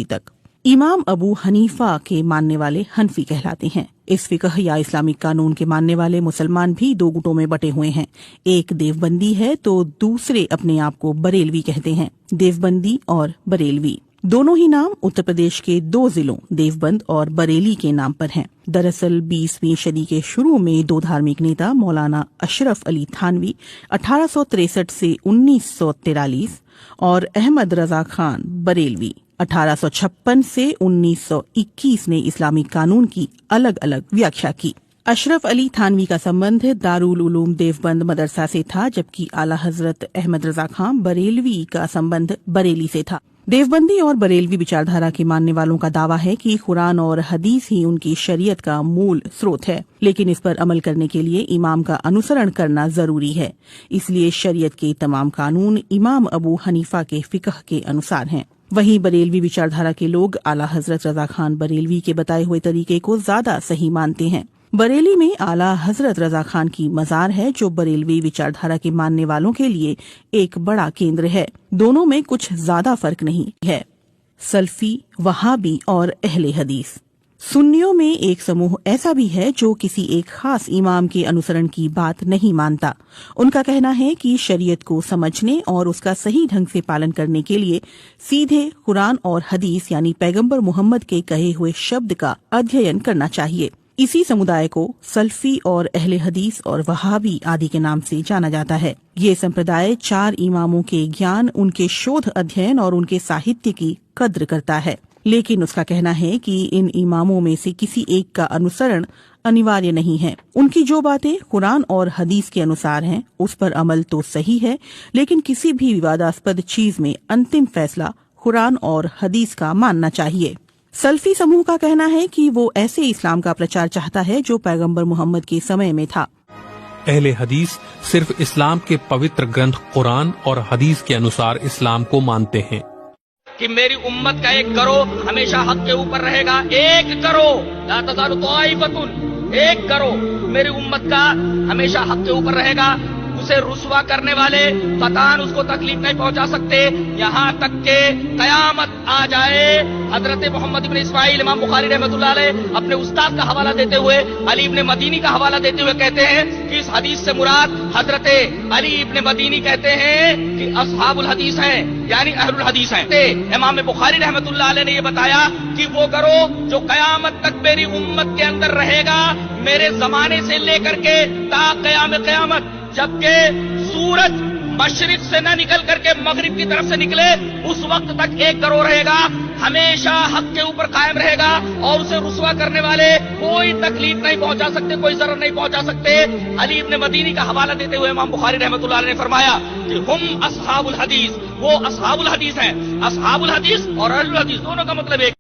तक। इमाम अबू हनीफा के मानने वाले हनफी कहलाते हैं। इस फिकह या इस्लामिक कानून के मानने वाले मुसलमान भी दो गुटों में बटे हुए हैं। एक देवबंदी है तो दूसरे अपने आप को बरेलवी कहते हैं। देवबंदी और बरेलवी दोनों ही नाम उत्तर प्रदेश के दो जिलों देवबंद और बरेली के नाम पर हैं। दरअसल 20वीं सदी के शुरू में दो धार्मिक नेता मौलाना अशरफ अली थानवी 1863 से 1943 और अहमद रजा खान बरेलवी 1856 से 1921 ने इस्लामिक कानून की अलग अलग व्याख्या की। अशरफ अली थानवी का संबंध दारुल उलूम देवबंद मदरसा से था, जबकि आला हजरत अहमद रजा खान बरेलवी का संबंध बरेली से था। देवबंदी और बरेलवी विचारधारा के मानने वालों का दावा है कि कुरान और हदीस ही उनकी शरीयत का मूल स्रोत है, लेकिन इस पर अमल करने के लिए इमाम का अनुसरण करना जरूरी है। इसलिए शरीयत के तमाम कानून इमाम अबू हनीफा के फिकह के अनुसार हैं। वहीं बरेलवी विचारधारा के लोग आला हजरत रजा खान बरेलवी के बताए हुए तरीके को ज्यादा सही मानते हैं। बरेली में आला हजरत रजा खान की मजार है, जो बरेलवी विचारधारा के मानने वालों के लिए एक बड़ा केंद्र है। दोनों में कुछ ज्यादा फर्क नहीं है। सल्फी, वहाबी और अहले हदीस। सुन्नियों में एक समूह ऐसा भी है जो किसी एक खास इमाम के अनुसरण की बात नहीं मानता। उनका कहना है कि शरीयत को समझने और उसका सही ढंग से पालन करने के लिए सीधे कुरान और हदीस यानी पैगंबर मोहम्मद के कहे हुए शब्द का अध्ययन करना चाहिए। इसी समुदाय को सल्फी और अहले हदीस और वहाबी आदि के नाम से जाना जाता है। ये संप्रदाय 4 इमामों के ज्ञान, उनके शोध अध्ययन और उनके साहित्य की कद्र करता है, लेकिन उसका कहना है कि इन इमामों में से किसी एक का अनुसरण अनिवार्य नहीं है। उनकी जो बातें कुरान और हदीस के अनुसार हैं, उस पर अमल तो सही है, लेकिन किसी भी विवादास्पद चीज में अंतिम फैसला कुरान और हदीस का मानना चाहिए। सल्फी समूह का कहना है कि वो ऐसे इस्लाम का प्रचार चाहता है जो पैगंबर मोहम्मद के समय में था। अहले हदीस सिर्फ इस्लाम के पवित्र ग्रंथ कुरान और हदीस के अनुसार इस्लाम को मानते हैं कि मेरी उम्मत का एक करो हमेशा हक के ऊपर रहेगा। एक करो ला तज़ालु ताइफ़तुन, एक करो मेरी उम्मत का हमेशा हक के ऊपर रहेगा। उसे रुस्वा करने वाले कतान उसको तकलीफ नहीं पहुंचा सकते, यहाँ तक के कयामत आ जाए। हजरत मोहम्मद इब्न इस्माइल इमाम बुखारी रहमतुल्लाह अलैह अपने उस्ताद का हवाला देते हुए, अली इब्न मदीनी का हवाला देते हुए कहते हैं कि इस हदीस से मुराद हजरत अली इब्न मदीनी कहते हैं कि असहाबुल हदीस हैं, यानी अहलुल हदीस हैं। इमाम बुखारी रहमतुल्लाह अलैह ने ये बताया कि वो करो जो कयामत तक मेरी उम्मत के अंदर रहेगा, मेरे जमाने से लेकर के ता क़याम क़यामत, जबकि सूरज मशरिक से न निकल करके मगरिब की तरफ से निकले उस वक्त तक एक करो रहेगा, हमेशा हक के ऊपर कायम रहेगा और उसे रुस्वा करने वाले कोई तकलीफ नहीं पहुंचा सकते, कोई जरर नहीं पहुंचा सकते। अली इब्न मदीनी का हवाला देते हुए इमाम बुखारी रहमतुल्लाह अलैह ने फरमाया कि हम असहाबुल हदीस, वो असहाबुल हदीस हैं। असहाबुल हदीस और अहलुल हदीस दोनों का मतलब एक